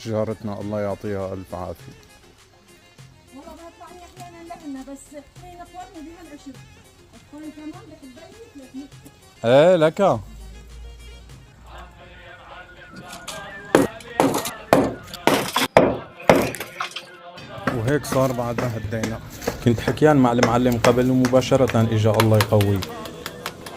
جارتنا الله يعطيها ألف عافية. والله بطلع هي احيانا لنا بس هي نطورني بها العشب. الطين كمان بحبها ايه لك. وهيك صار بعد ما هدينا. كنت حكيان مع المعلم قبل ومباشرة اجا الله يقويه.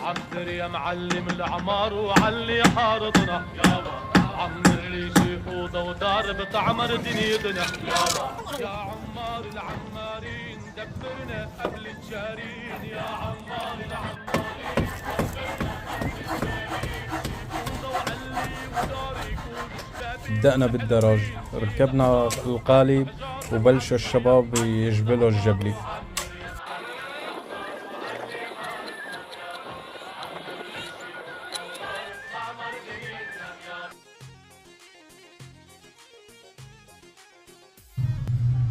عمر يا معلم العمار وعلي حارتنا يابا، عمر لي شي حوضة ودار بتعمر دنيتنا يابا، يا عمار العمارين دبرنا قبل الجارين، يا عمار العمارين بدأنا بالدرج، ركبنا القالب وبلشوا الشباب يجبلوا الجبلي.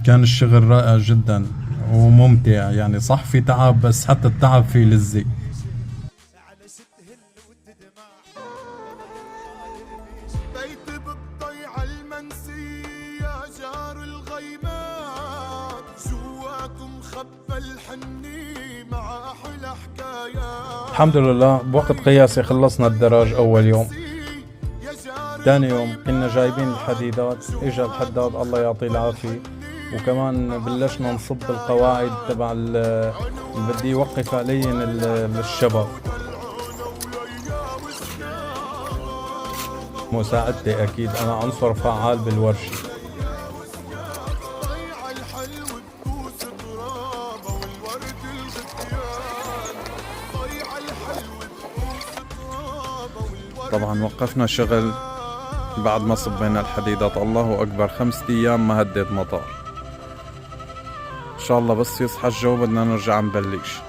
كان الشغل رائع جدا وممتع، يعني صح في تعب بس حتى التعب فيه لذة. بيت بالضيعة المنسية جار الغيمات، جواكم خبى الحني مع أحلى حكايات. الحمد لله بوقت قياسي خلصنا الدراج أول يوم. ثاني يوم كنا جايبين الحديدات، اجا الحداد الله يعطيه العافية، وكمان بلشنا نصب القواعد تبع اللي بدي يوقف عليهن الشباب. مساعدتي اكيد انا عنصر فعال بالورشة. طبعا وقفنا شغل بعد ما صبينا الحديدات. الله اكبر 5 ايام ما هديت مطار. ان شاء الله بس يصحى الجو بدنا نرجع نبلش.